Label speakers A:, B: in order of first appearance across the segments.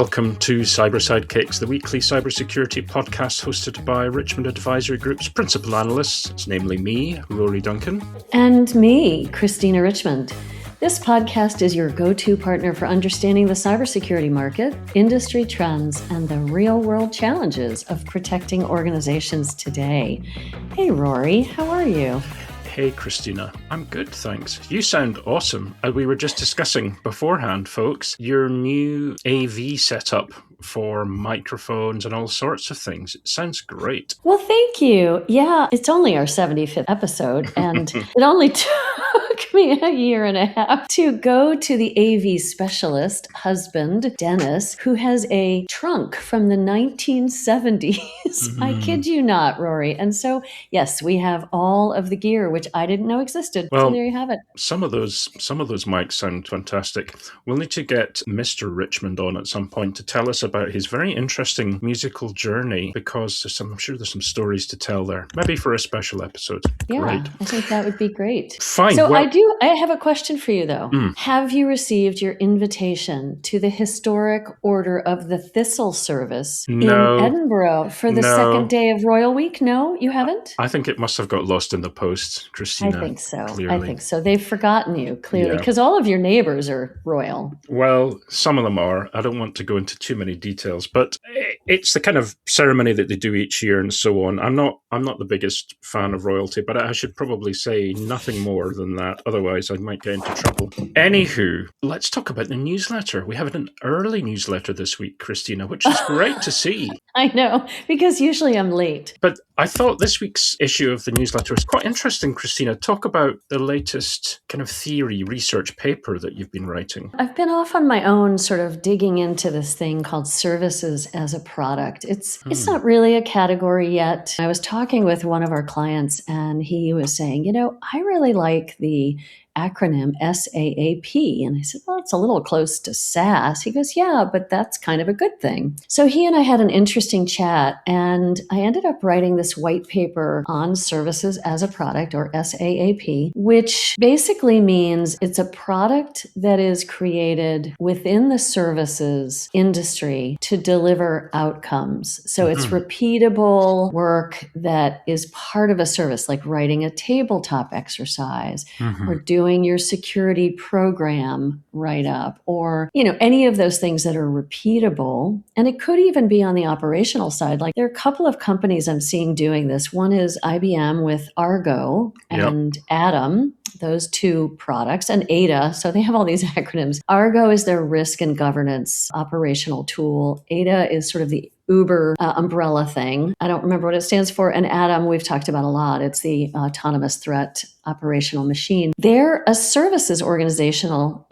A: Welcome to Cyber Sidekicks, the weekly cybersecurity podcast hosted by Richmond Advisory Group's principal analysts, namely me, Rory Duncan.
B: And me, Christina Richmond. This podcast is your go-to partner for understanding the cybersecurity market, industry trends, and the real-world challenges of protecting organizations today. Hey, Rory, how are you?
A: Hey, Christina. I'm good, thanks. You sound awesome. We were just discussing beforehand, folks, your new AV setup for microphones and all sorts of things. It sounds great.
B: Well, thank you. Yeah, it's only our 75th episode, and it only took me a year and a half to go to the AV specialist husband, Dennis, who has a trunk from the 1970s. I kid you not, Rory. And so, yes, we have all of the gear, which I didn't know existed.
A: Well,
B: so there you have it.
A: Some of those mics sound fantastic. We'll need to get Mr. Richmond on at some point to tell us about his very interesting musical journey, because I'm sure there's some stories to tell there. Maybe for a special episode.
B: Yeah,
A: Great.
B: I think that would be great.
A: Fine.
B: So I have a question for you, though. Have you received your invitation to the historic Order of the Thistle service in Edinburgh for the second day of Royal Week? No, you haven't?
A: I think it must have got lost in the post, Christina.
B: I think so.
A: Clearly.
B: I think so. They've forgotten you, clearly, because all of your neighbors are royal.
A: Well, some of them are. I don't want to go into too many details, but it's the kind of ceremony that they do each year and so on. I'm not the biggest fan of royalty, but I should probably say nothing more than that. Otherwise, I might get into trouble. Anywho, let's talk about the newsletter. We have an early newsletter this week, Christina, which is great to see.
B: I know, because usually I'm late.
A: But I thought this week's issue of the newsletter was quite interesting, Christina. Talk about the latest kind of theory research paper that you've been writing.
B: I've been off on my own sort of digging into this thing called services as a product. It's not really a category yet. I was talking with one of our clients and he was saying, I really like the acronym SAAP. And I said, well, it's a little close to SaaS. He goes, yeah, but that's kind of a good thing. So he and I had an interesting chat, and I ended up writing this white paper on services as a product, or SAAP, which basically means it's a product that is created within the services industry to deliver outcomes. So it's repeatable work that is part of a service, like writing a tabletop exercise or doing your security program write-up, or any of those things that are repeatable. And it could even be on the operational side. Like there are a couple of companies I'm seeing doing this. One is IBM with Argo and Atom, those two products, and Ada. So they have all these acronyms. Argo is their risk and governance operational tool. Ada is sort of the Uber umbrella thing. I don't remember what it stands for. And Atom, we've talked about a lot. It's the autonomous threat operational machine. They're a services organization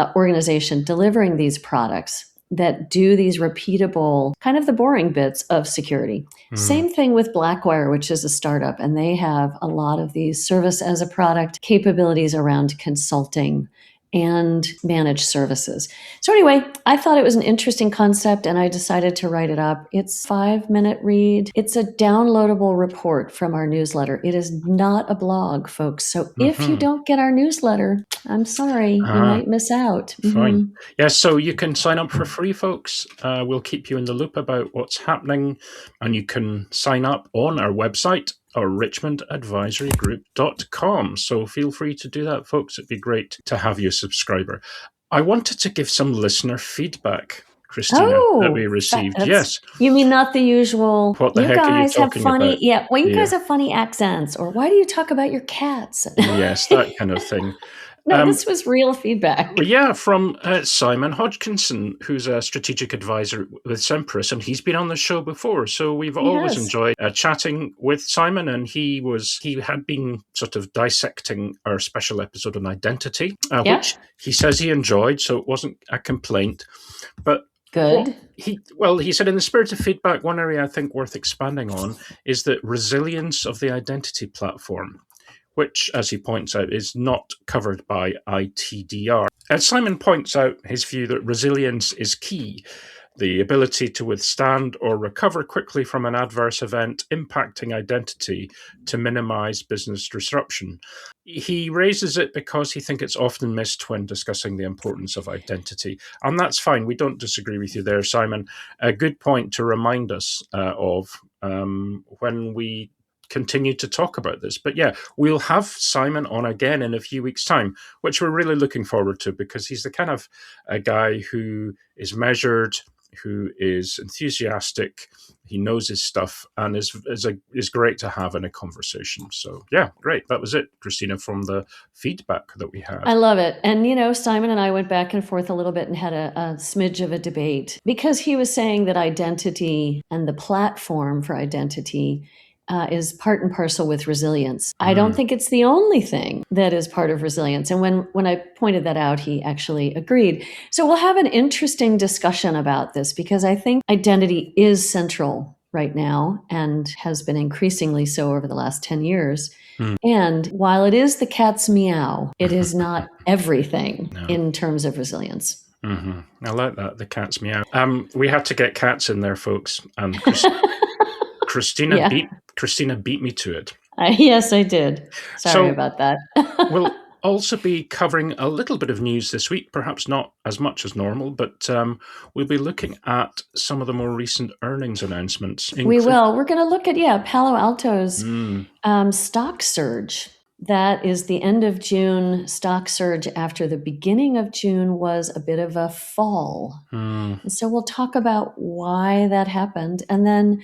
B: delivering these products that do these repeatable, kind of the boring bits of security. Same thing with Blackwire, which is a startup, and they have a lot of these service as a product capabilities around consulting and managed services. So anyway, I thought it was an interesting concept and I decided to write it up. It's a 5-minute read. It's a downloadable report from our newsletter. It is not a blog, folks. So if you don't get our newsletter, I'm sorry, you might miss out.
A: Fine. Yeah, so you can sign up for free, folks. We'll keep you in the loop about what's happening, and you can sign up on our website, or richmondadvisorygroup.com. So feel free to do that, folks. It'd be great to have you a subscriber. I wanted to give some listener feedback, Christina, that we received. Yes.
B: You mean not the usual,
A: what the heck are you talking about?
B: Yeah, well, you guys have funny accents, or why do you talk about your cats?
A: Yes, that kind of thing.
B: No, this was real feedback.
A: Yeah, from Simon Hodgkinson, who's a strategic advisor with Semprus, and he's been on the show before. So we've always enjoyed chatting with Simon, and he had been sort of dissecting our special episode on identity, which he says he enjoyed, so it wasn't a complaint. But
B: good.
A: He said in the spirit of feedback, one area I think worth expanding on is the resilience of the identity platform, which, as he points out, is not covered by ITDR. As Simon points out his view that resilience is key, the ability to withstand or recover quickly from an adverse event impacting identity to minimize business disruption. he raises it because he thinks it's often missed when discussing the importance of identity. And that's fine. We don't disagree with you there, Simon. A good point to remind us of when we continue to talk about this. But yeah, we'll have Simon on again in a few weeks' time, which we're really looking forward to, because he's the kind of a guy who is measured, who is enthusiastic, he knows his stuff, and is great to have in a conversation. So yeah, great. That was it, Christina, from the feedback that we had.
B: I love it. And, Simon and I went back and forth a little bit and had a smidge of a debate, because he was saying that identity and the platform for identity is part and parcel with resilience. I don't think it's the only thing that is part of resilience. And when I pointed that out, he actually agreed. So we'll have an interesting discussion about this, because I think identity is central right now and has been increasingly so over the last 10 years. And while it is the cat's meow, it is not everything in terms of resilience.
A: I like that, the cat's meow. We had to get cats in there, folks. And Christina beat me to it.
B: Yes, I did. Sorry about that.
A: We'll also be covering a little bit of news this week, perhaps not as much as normal, but we'll be looking at some of the more recent earnings announcements.
B: We will. We're going to look at, Palo Alto's stock surge. That is the end of June stock surge after the beginning of June was a bit of a fall. And so we'll talk about why that happened. And then,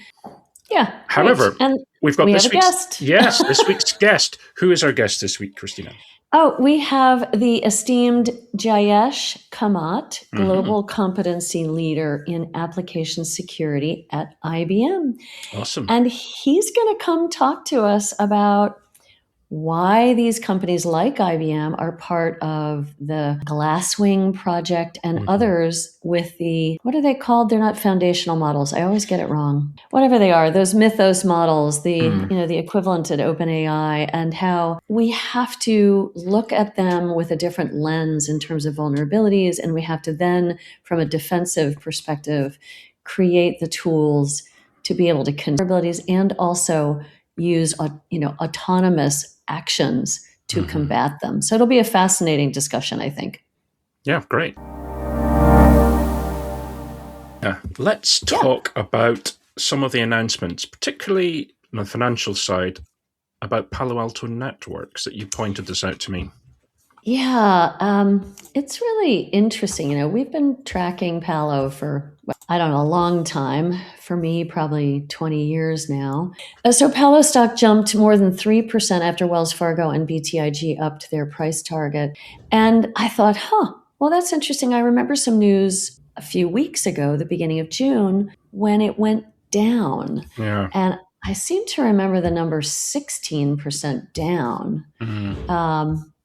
A: however,
B: and
A: we have
B: a guest.
A: Yes, this week's guest. Who is our guest this week, Christina?
B: Oh, we have the esteemed Jayesh Kamat, Global Competency Leader in Application Security at IBM.
A: Awesome.
B: And he's going to come talk to us about why these companies like IBM are part of the Glasswing project and others with the, what are they called? They're not foundational models. I always get it wrong. Whatever they are, those Mythos models, the the equivalent at OpenAI, and how we have to look at them with a different lens in terms of vulnerabilities, and we have to then, from a defensive perspective, create the tools to be able to vulnerabilities and also use autonomous actions to combat them. So it'll be a fascinating discussion, I think.
A: Yeah, great. Let's talk about some of the announcements, particularly on the financial side, about Palo Alto Networks, that you pointed this out to me.
B: Yeah, it's really interesting. We've been tracking Palo for, a long time. For me, probably 20 years now. So Palo stock jumped more than 3% after Wells Fargo and BTIG upped their price target. And I thought, well, that's interesting. I remember some news a few weeks ago, the beginning of June, when it went down.
A: Yeah.
B: And I seem to remember the number 16% down.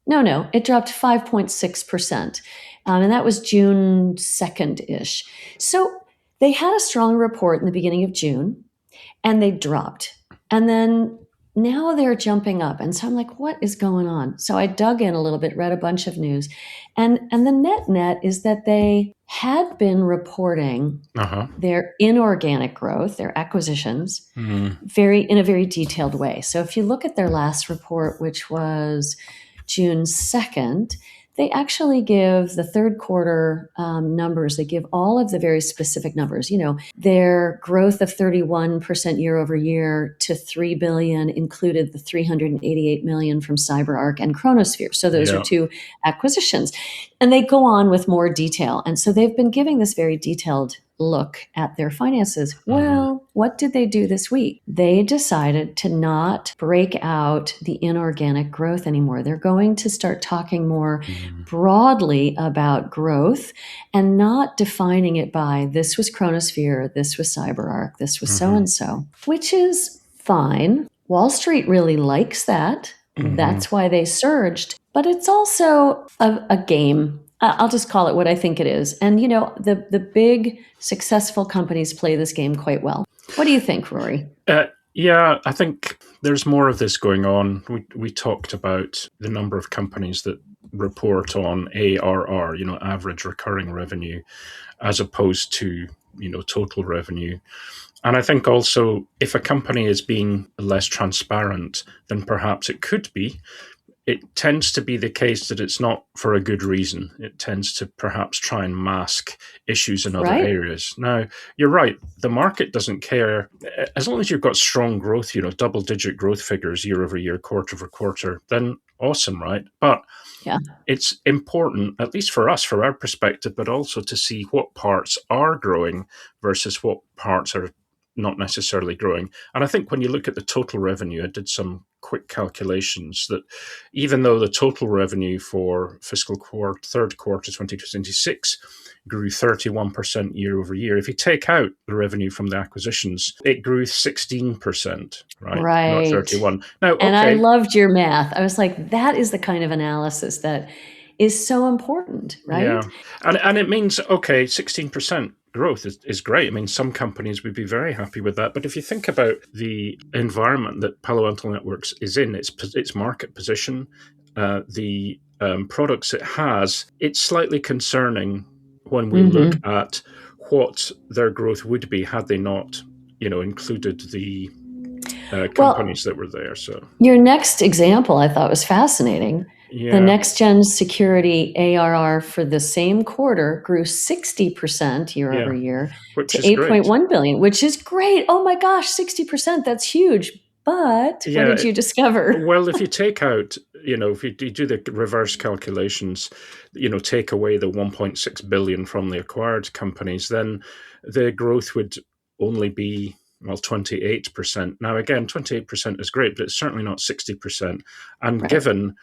B: No, it dropped 5.6%. And that was June 2nd-ish. So they had a strong report in the beginning of June, and they dropped. And then now they're jumping up. And so I'm like, what is going on? So I dug in a little bit, read a bunch of news. And the net is that they had been reporting their inorganic growth, their acquisitions, in a very detailed way. So if you look at their last report, which was June 2nd, they actually give the third quarter numbers. They give all of the very specific numbers. Their growth of 31% year over year to $3 billion included the $388 million from CyberArk and Chronosphere. So those are two acquisitions. And they go on with more detail. And so they've been giving this very detailed look at their finances. Well, what did they do this week? They decided to not break out the inorganic growth anymore. They're going to start talking more broadly about growth and not defining it by this was Chronosphere, this was CyberArk, this was so-and-so, which is fine. Wall Street really likes that. That's why they surged. But it's also a game. I'll just call it what I think it is. And, the big successful companies play this game quite well. What do you think, Rory?
A: Yeah, I think there's more of this going on. We talked about the number of companies that report on ARR, average recurring revenue, as opposed to, total revenue. And I think also if a company is being less transparent, then perhaps it could be it tends to be the case that it's not for a good reason. It tends to perhaps try and mask issues in other areas. Now, you're right. The market doesn't care. As long as you've got strong growth, double-digit growth figures year over year, quarter over quarter, then awesome, right? But it's important, at least for us, for our perspective, but also to see what parts are growing versus what parts are not necessarily growing. And I think when you look at the total revenue, I did some quick calculations that even though the total revenue for third quarter 2026 grew 31% year over year, if you take out the revenue from the acquisitions, it grew 16%, right? Not 31. Now,
B: and I loved your math. I was like, that is the kind of analysis that is so important, right?
A: Yeah. And it means, 16% growth is great. I mean, some companies would be very happy with that. But if you think about the environment that Palo Alto Networks is in, its market position, the products it has, it's slightly concerning when we look at what their growth would be had they not, included the companies that were there. So
B: your next example I thought was fascinating.
A: Yeah.
B: The next gen security ARR for the same quarter grew 60% year over year to 8.1 billion, which is great. Oh my gosh, 60%, that's huge. But what did you discover?
A: Well, if you take out, if you do the reverse calculations, take away the 1.6 billion from the acquired companies, then the growth would only be 28%. Now, again, 28% is great, but it's certainly not 60%. And given,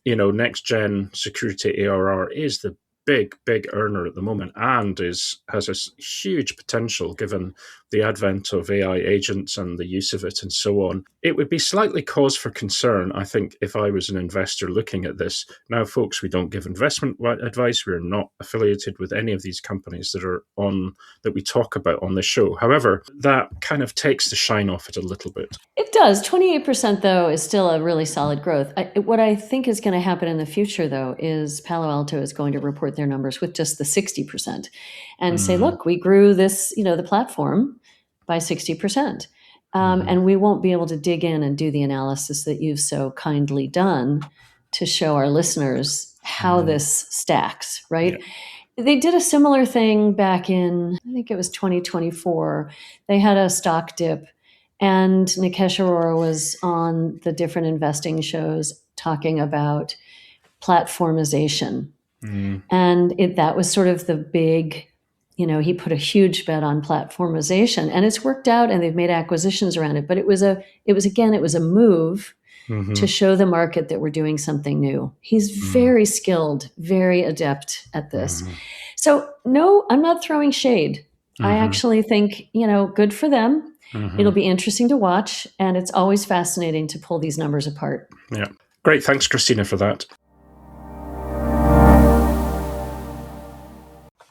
A: next gen security ARR is the big earner at the moment and has a huge potential given the advent of AI agents and the use of it and so on. It would be slightly cause for concern, I think, if I was an investor looking at this. Now, folks, we don't give investment advice. We're not affiliated with any of these companies that we talk about on this show. However, that kind of takes the shine off it a little bit.
B: It does. 28%, though, is still a really solid growth. What I think is going to happen in the future, though, is Palo Alto is going to report their numbers with just the 60% and say, look, we grew this, the platform by 60%. And we won't be able to dig in and do the analysis that you've so kindly done to show our listeners how this stacks, right? Yeah. They did a similar thing back in, I think it was 2024. They had a stock dip. And Nikesh Arora was on the different investing shows talking about platformization. And that was sort of the big, he put a huge bet on platformization, and it's worked out and they've made acquisitions around it. But it was a move to show the market that we're doing something new. He's very skilled, very adept at this. So no, I'm not throwing shade. I actually think, good for them. It'll be interesting to watch, and it's always fascinating to pull these numbers apart.
A: Yeah. Great. Thanks, Christina, for that.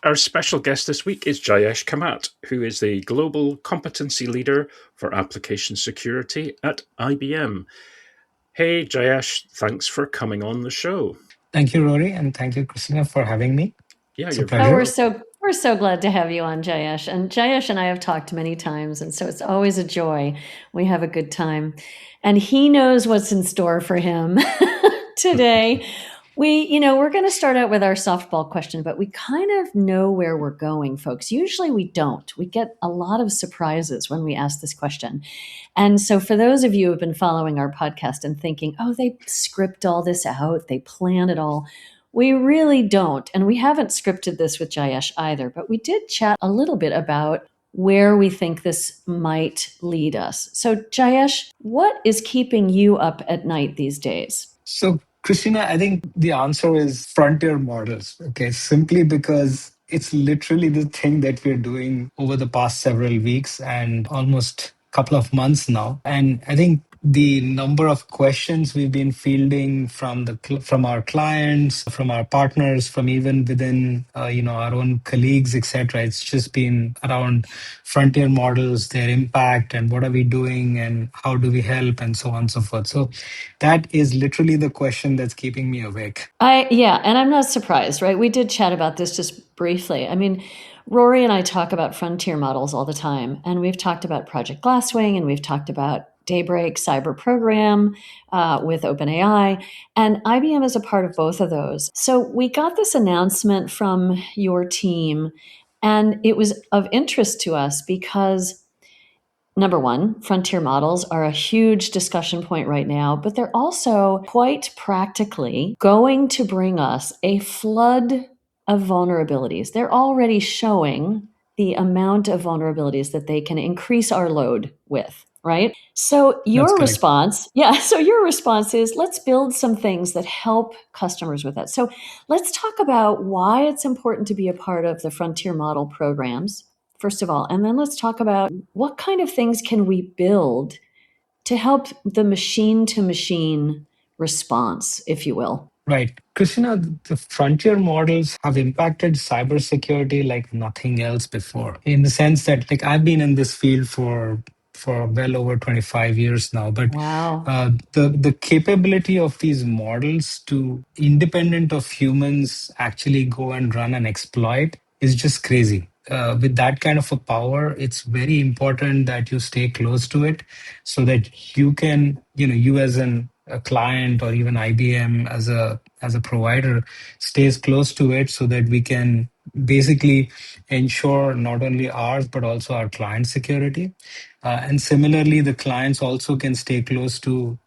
A: Our special guest this week is Jayesh Kamat, who is the Global Competency Leader for Application Security at IBM. Hey, Jayesh, thanks for coming on the show.
C: Thank you, Rory, and thank you, Christina, for having me.
A: Yeah,
C: it's
A: a
C: pleasure.
B: We're so glad to have you on, Jayesh. And Jayesh and I have talked many times, and so it's always a joy. We have a good time. And he knows what's in store for him today. We're going to start out with our softball question, but we kind of know where we're going, folks. Usually we don't. We get a lot of surprises when we ask this question. And so for those of you who have been following our podcast and thinking, oh, they script all this out, they plan it all, we really don't. And we haven't scripted this with Jayesh either, but we did chat a little bit about where we think this might lead us. So Jayesh, what is keeping you up at night these days?
C: So Christina, I think the answer is frontier models, okay? Simply because it's literally the thing that we're doing over the past several weeks and almost a couple of months now. And I think the number of questions we've been fielding from our clients, from our partners, from even within our own colleagues, etc. It's just been around frontier models, their impact, and what are we doing, and how do we help, and so on and so forth. So that is literally the question that's keeping me awake.
B: And I'm not surprised, right? We did chat about this just briefly. I mean, Rory and I talk about frontier models all the time, and we've talked about Project Glasswing, and we've talked about Daybreak Cyber Program with OpenAI, and IBM is a part of both of those. So we got this announcement from your team, and it was of interest to us because number one, frontier models are a huge discussion point right now, but they're also quite practically going to bring us a flood of vulnerabilities. They're already showing the amount of vulnerabilities that they can increase our load with, right? So
C: That's
B: your
C: correct.
B: response, so your response is let's build some things that help customers with that. So let's talk about why it's important to be a part of the frontier model programs first of all, and then let's talk about what kind of things can we build to help the machine to machine response, if you will.
C: Right. Christina, the frontier models have impacted cybersecurity like nothing else before, in the sense that like I've been in this field for well over 25 years now, but
B: Wow.
C: the capability of these models to, independent of humans, actually go and run an exploit is just crazy. With that kind of a power, it's very important that you stay close to it so that you can, you as a client or even IBM as a provider stays close to it so that we can basically ensure not only ours but also our client security. And similarly, the clients also can stay close to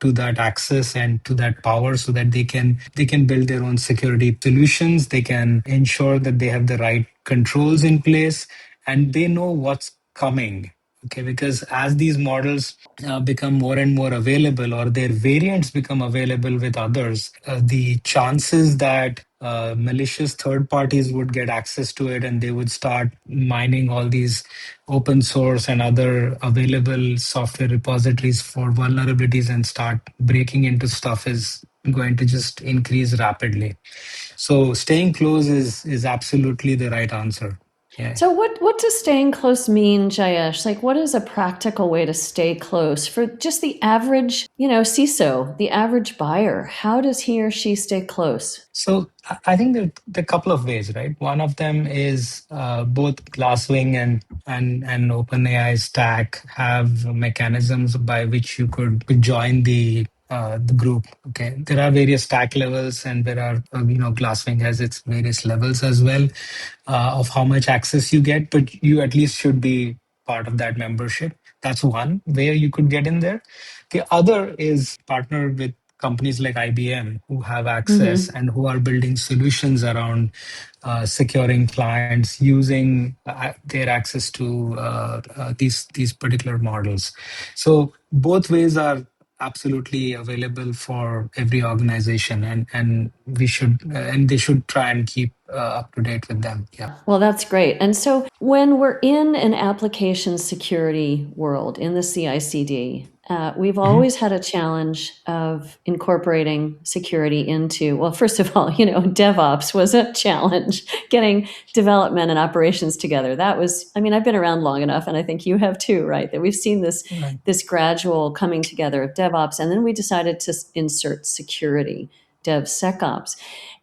C: that access and to that power so that they can build their own security solutions. They can ensure that they have the right controls in place and they know what's coming. Okay, because as these models become more and more available, or their variants become available with others, the chances that malicious third parties would get access to it and they would start mining all these open source and other available software repositories for vulnerabilities and start breaking into stuff is going to just increase rapidly. So staying close is absolutely the right answer. Yeah.
B: So what does staying close mean, Jayesh? Like what is a practical way to stay close for just the average, CISO, the average buyer? How does he or she stay close?
C: So I think there are a couple of ways, right? One of them is both Glasswing and OpenAI stack have mechanisms by which you could join the group. Okay, there are various stack levels, and there are Glasswing has its various levels as well of how much access you get, but you at least should be part of that membership. That's one way you could get in there. The other is partner with companies like IBM who have access
B: Mm-hmm.
C: and who are building solutions around securing clients using their access to these particular models. So both ways are absolutely available for every organization, and we should and they should try and keep up to date with them. Yeah.
B: Well, that's great. And so when we're in an application security world in the CI/CD, we've
C: Mhm.
B: always had a challenge of incorporating security into, well, first of all, DevOps was a challenge, getting development and operations together. That was, I mean, I've been around long enough, and I think you have too, right? That we've seen
C: Right.
B: this gradual coming together of DevOps, and then we decided to insert security, DevSecOps.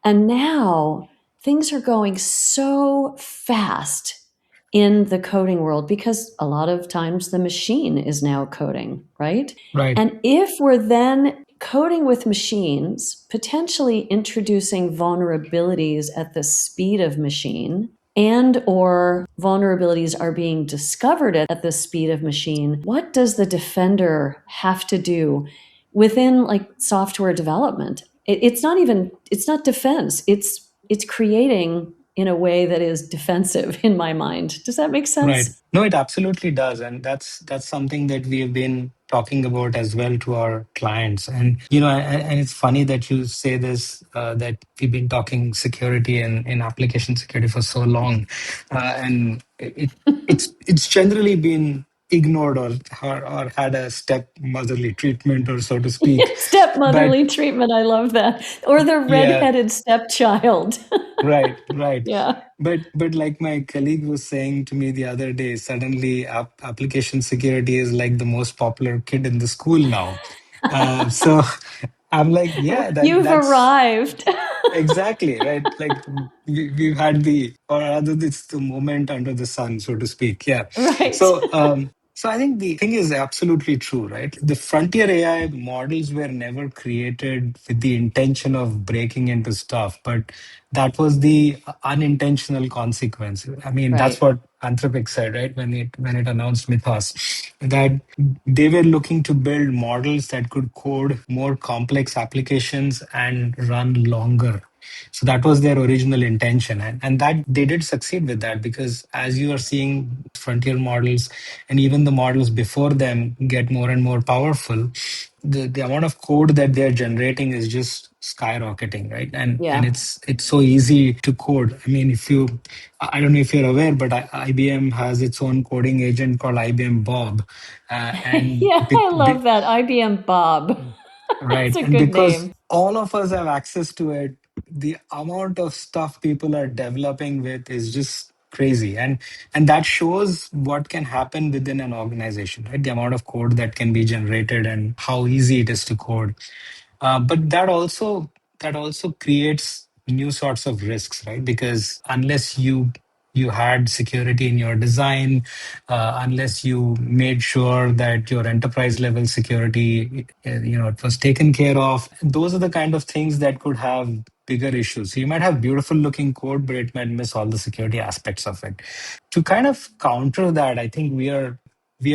B: And now things are going so fast in the coding world because a lot of times the machine is now coding, right?
C: Right.
B: And if we're then coding with machines, potentially introducing vulnerabilities at the speed of machine, and or vulnerabilities are being discovered at the speed of machine, what does the defender have to do within like software development? It's not defense. It's creating in a way that is defensive in my mind. Does that make
C: Right.
B: sense?
C: No, it absolutely does, and that's something that we have been talking about as well to our clients. And and it's funny that you say this that we've been talking security and in application security for so long, and it's generally been ignored or had a step motherly treatment, or so to speak. But
B: Stepmotherly treatment. I love that. Or the
C: yeah,
B: redheaded stepchild.
C: right, right.
B: Yeah.
C: But like my colleague was saying to me the other day, suddenly application security is like the most popular kid in the school now. So I'm like, yeah,
B: You've
C: that's
B: arrived.
C: exactly right. Like we've had or rather, it's the moment under the sun, so to speak. Yeah.
B: Right.
C: So So I think the thing is absolutely true, right? The frontier AI models were never created with the intention of breaking into stuff, but that was the unintentional consequence. I mean, that's
B: Right.
C: what Anthropic said, right? When it announced Mythos, that they were looking to build models that could code more complex applications and run longer. So that was their original intention. And that they did succeed with that, because as you are seeing frontier models and even the models before them get more and more powerful, the amount of code that they're generating is just skyrocketing, right? And
B: Yeah.
C: it's so easy to code. I mean, if you, I don't know if you're aware, but IBM has its own coding agent called IBM Bob, and
B: Yeah, I love that. IBM Bob. That's
C: right.
B: a
C: And
B: good
C: because
B: name.
C: all of us have access to it, the amount of stuff people are developing with is just crazy. And that shows what can happen within an organization, right? The amount of code that can be generated and how easy it is to code. But that also creates new sorts of risks, right? Because unless you had security in your design, unless you made sure that your enterprise level security, it was taken care of. Those are the kind of things that could have bigger issues. So you might have beautiful looking code, but it might miss all the security aspects of it. To kind of counter that, I think we are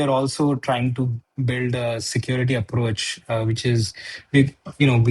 C: also trying to build a security approach, which is we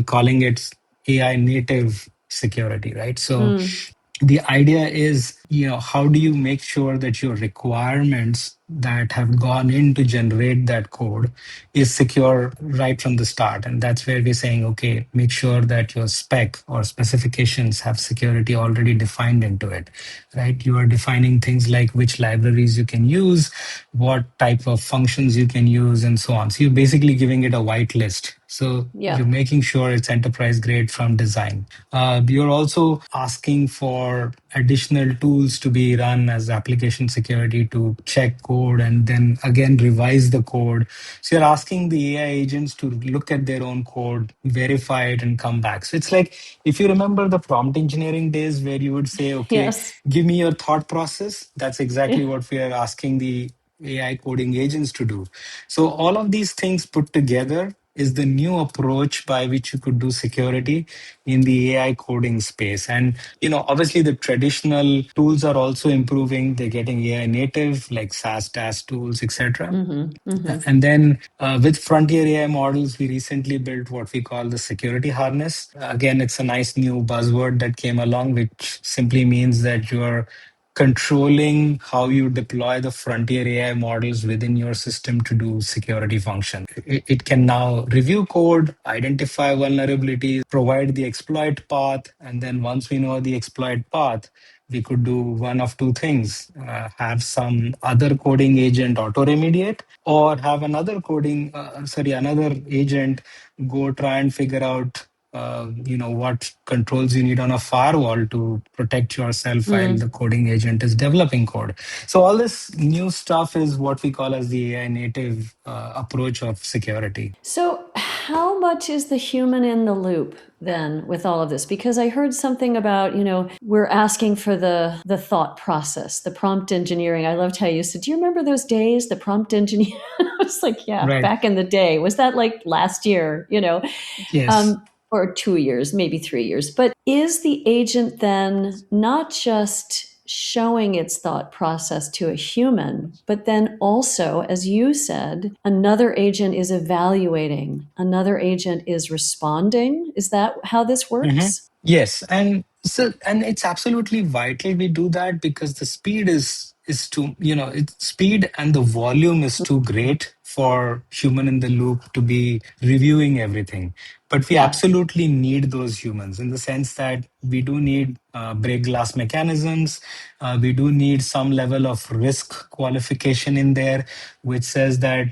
C: calling it AI native security, right? So
B: Mm,
C: the idea is, how do you make sure that your requirements that have gone in to generate that code is secure right from the start? And that's where we're saying, okay, make sure that your spec or specifications have security already defined into it, right? You are defining things like which libraries you can use, what type of functions you can use, and so on. So you're basically giving it a whitelist. So
B: yeah.
C: you're making sure it's enterprise grade from design. You're also asking for additional tools to be run as application security to check code and then again revise the code. So you're asking the AI agents to look at their own code, verify it, and come back. So it's like, if you remember the prompt engineering days where you would say, okay,
B: Yes.
C: give me your thought process. That's
B: Yeah.
C: exactly what we are asking the AI coding agents to do. So all of these things put together is the new approach by which you could do security in the AI coding space. And obviously the traditional tools are also improving. They're getting AI native, like SaaS, TaaS tools, etc.
B: Mm-hmm. Mm-hmm.
C: And then with frontier AI models, we recently built what we call the security harness. Again, it's a nice new buzzword that came along, which simply means that you're controlling how you deploy the frontier AI models within your system to do security functions. It can now review code, identify vulnerabilities, provide the exploit path, and then once we know the exploit path, we could do one of two things: have some other coding agent auto-remediate, or have another agent go try and figure out what controls you need on a firewall to protect yourself while
B: Mm.
C: the coding agent is developing code. So all this new stuff is what we call as the AI native approach of security.
B: So, how much is the human in the loop then with all of this? Because I heard something about, we're asking for the thought process, the prompt engineering. I loved how you said, do you remember those days, the prompt engineer? I was like, yeah,
C: Right.
B: back in the day. Was that like last year,
C: Yes.
B: or 2 years, maybe 3 years? But is the agent then not just showing its thought process to a human, but then also, as you said, another agent is evaluating, another agent is responding? Is that how this
C: Mhm.
B: works?
C: Yes, and it's absolutely vital we do that, because the speed is too, it's speed and the volume is too great for human in the loop to be reviewing everything. But we
B: Yeah.
C: absolutely need those humans, in the sense that we do need break glass mechanisms. We do need some level of risk qualification in there, which says that,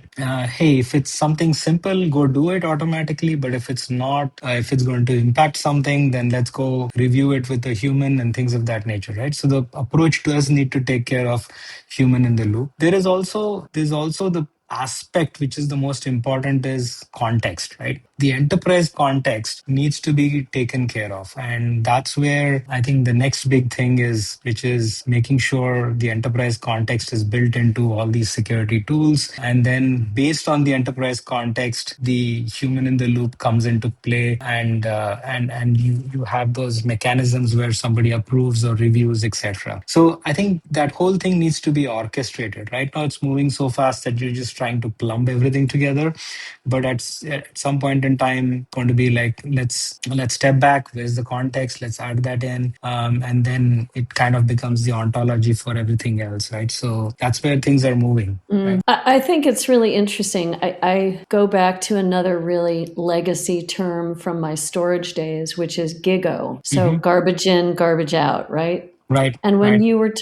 C: hey, if it's something simple, go do it automatically. But if it's not, if it's going to impact something, then let's go review it with a human and things of that nature, right? So the approach does need to take care of human in the loop. There's also the aspect which is the most important is context, right? The enterprise context needs to be taken care of. And that's where I think the next big thing is, which is making sure the enterprise context is built into all these security tools. And then based on the enterprise context, the human in the loop comes into play, and you have those mechanisms where somebody approves or reviews, etc. So I think that whole thing needs to be orchestrated. Right now it's moving so fast that you're just trying to plumb everything together, but at some point in time going to be like, let's step back, where's the context, let's add that in, and then it kind of becomes the ontology for everything else, right? So that's where things are moving. Right?
B: I think it's really interesting. I go back to another really legacy term from my storage days, which is GIGO. So garbage in, garbage out, right?
C: Right.
B: And when
C: Right.
B: you were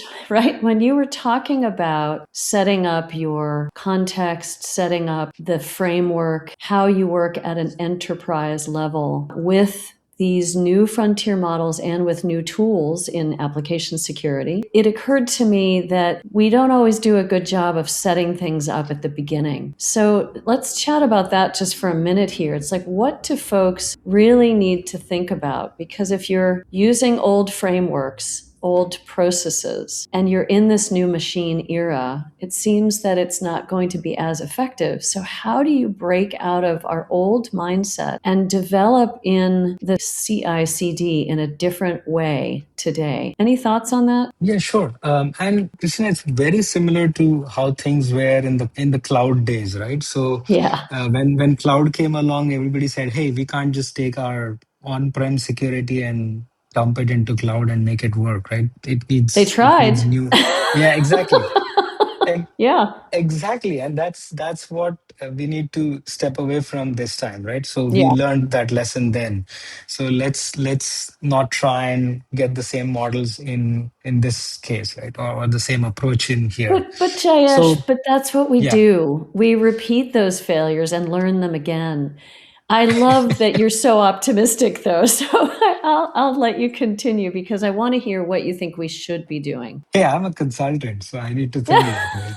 B: when you were talking about setting up your context, setting up the framework, how you work at an enterprise level with these new frontier models and with new tools in application security, it occurred to me that we don't always do a good job of setting things up at the beginning. So let's chat about that just for a minute here. It's like, what do folks really need to think about? Because if you're using old frameworks, old processes, and you're in this new machine era, it seems that it's not going to be as effective. So how do you break out of our old mindset and develop in the CI/CD in a different way today? Any thoughts on that?
C: Yeah, sure. And Christina, it's very similar to how things were in the cloud days, right? So
B: Yeah.
C: when cloud came along, everybody said, "Hey, we can't just take our on-prem security and dump it into cloud and make it work, right?
B: They
C: It
B: tried.
C: needs new." Yeah, exactly.
B: Yeah.
C: Exactly, and that's what we need to step away from this time, right? So we
B: Yeah.
C: learned that lesson then. So let's not try and get the same models in this case, right, or the same approach in here.
B: But Jayesh,
C: So
B: but that's what we
C: yeah,
B: do. We repeat those failures and learn them again. I love that you're so optimistic, though. So I'll let you continue because I want to hear what you think we should be doing.
C: hey, I'm a consultant, so I need to think that way.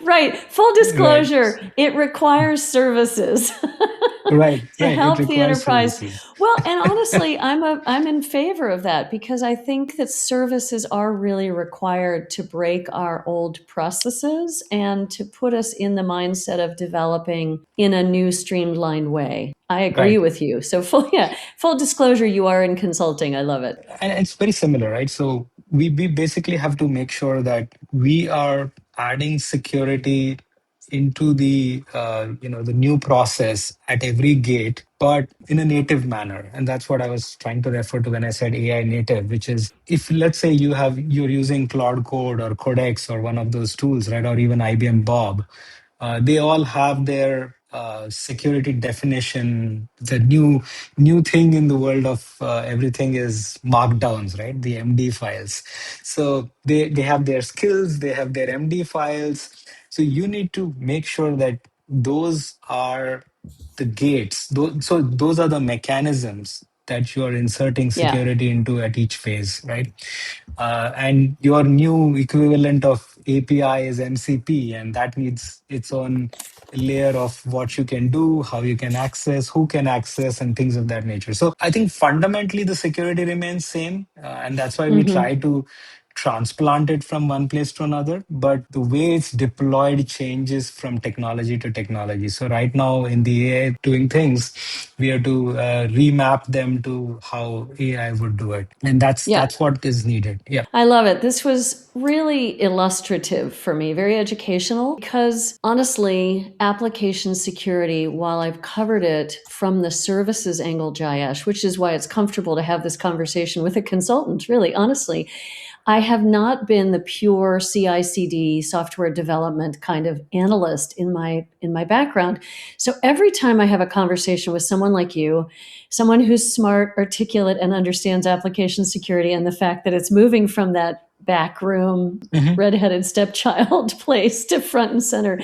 B: Right. Full
C: Right,
B: disclosure, it requires services to
C: right. It
B: help the
C: requires
B: enterprise.
C: services.
B: Well, and honestly, I'm in favor of that because I think that services are really required to break our old processes and to put us in the mindset of developing in a new streamlined way. I agree
C: Right.
B: with you. So full disclosure, you are in consulting. I love it.
C: And it's very similar, right? So we basically have to make sure that we are adding security into the the new process at every gate, but in a native manner. And that's what I was trying to refer to when I said AI native, which is, if let's say you're using Cloud Code or Codex or one of those tools, right, or even IBM Bob, they all have their security definition. The new thing in the world of everything is markdowns, right? The MD files. So they have their skills, they have their MD files. So you need to make sure that those are the gates. So those are the mechanisms that you are inserting
B: Yeah.
C: security into at each phase, right? And your new equivalent of API is MCP, and that needs its own layer of what you can do, how you can access, who can access, and things of that nature. So I think fundamentally the security remains same, and that's why we
B: Hmm.
C: try to transplant it from one place to another, but the way it's deployed changes from technology to technology. So right now in the AI doing things, we have to remap them to how AI would do it, and
B: Yeah.
C: that's what is needed. Yeah.
B: I love it. This was really illustrative for me, very educational, because honestly, application security, while I've covered it from the services angle, Jayesh, which is why it's comfortable to have this conversation with a consultant, really, honestly, I have not been the pure CI/CD software development kind of analyst in my background. So every time I have a conversation with someone like you, someone who's smart, articulate, and understands application security and the fact that it's moving from that back room
C: Mhm.
B: redheaded stepchild place to front and center,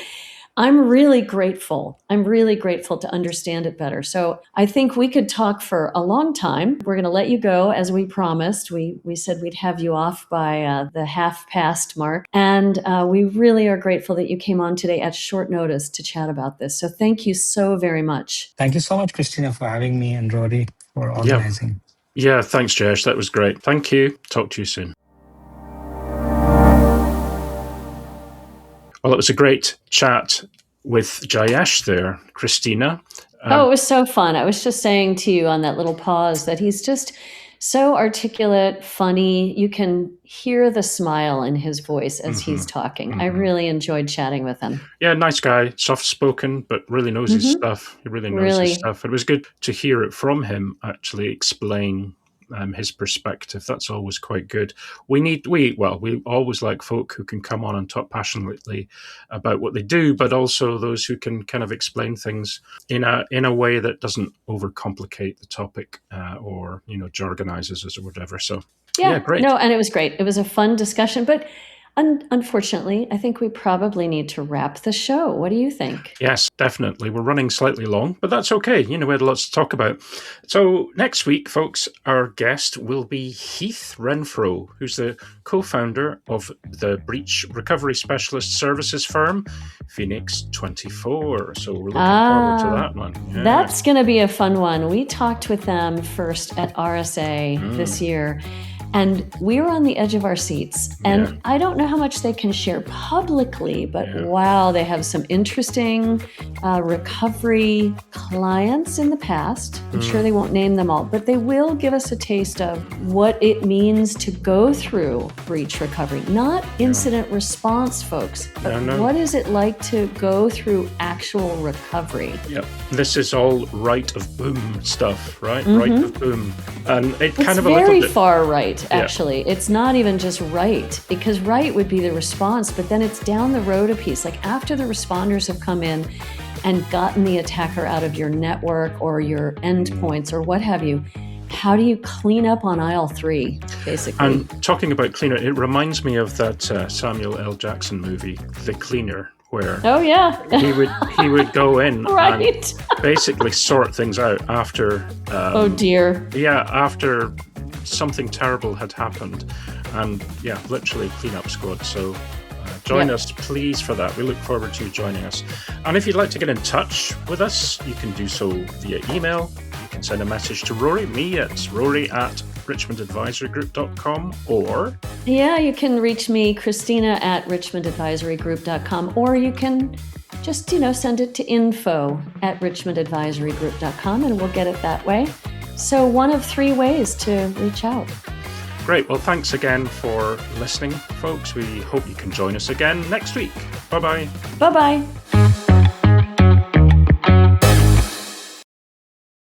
B: I'm really grateful. I'm really grateful to understand it better. So I think we could talk for a long time. We're going to let you go as we promised. We said we'd have you off by the half past mark. And we really are grateful that you came on today at short notice to chat about this. So thank you so very much.
C: Thank you so much, Christina, for having me, and Rory for organizing.
A: Yeah, thanks, Jayesh. That was great. Thank you. Talk to you soon. Well, it was a great chat with Jayesh there, Christina.
B: It was so fun. I was just saying to you on that little pause that he's just so articulate, funny. You can hear the smile in his voice as he's talking. I really enjoyed chatting with him.
A: Yeah, nice guy, soft-spoken, but really knows his stuff. He really knows his stuff. It was good to hear it from him, actually explain his perspective. That's always quite good. We always like folk who can come on and talk passionately about what they do, but also those who can kind of explain things in a way that doesn't overcomplicate the topic or jargonizes us or whatever. So yeah, great.
B: No, and it was great. It was a fun discussion, but unfortunately, I think we probably need to wrap the show. What do you think?
A: Yes, definitely. We're running slightly long, but that's okay. We had lots to talk about. So next week, folks, our guest will be Heath Renfro, who's the co-founder of the breach recovery specialist services firm, Phoenix 24. So we're looking forward to that one. Yeah.
B: That's going to be a fun one. We talked with them first at RSA this year. And we were on the edge of our seats. And I don't know how much they can share publicly, but wow, they have some interesting recovery clients in the past. I'm sure they won't name them all, but they will give us a taste of what it means to go through breach recovery. Not incident response, folks, but what is it like to go through actual recovery?
A: Yep. This is all right of boom stuff, right? Right of boom. And it's kind of a little bit
B: far right. Actually, it's not even just right, because right would be the response, but then it's down the road a piece. Like after the responders have come in and gotten the attacker out of your network or your endpoints or what have you, how do you clean up on aisle 3, basically?
A: And talking about cleaner, it reminds me of that Samuel L. Jackson movie, The Cleaner, where he would go in and basically sort things out after after something terrible had happened, and literally cleanup squad. So join us, please, for that. We look forward to you joining us. And if you'd like to get in touch with us, you can do so via email. You can send a message to Rory, me at rory@richmondadvisorygroup.com, or
B: you can reach me, Christina, at richmondadvisorygroup.com, or you can just send it to info@richmondadvisorygroup.com, and we'll get it that way. So one of 3 ways to reach out.
A: Great. Well, thanks again for listening, folks. We hope you can join us again next week. Bye-bye.
B: Bye-bye.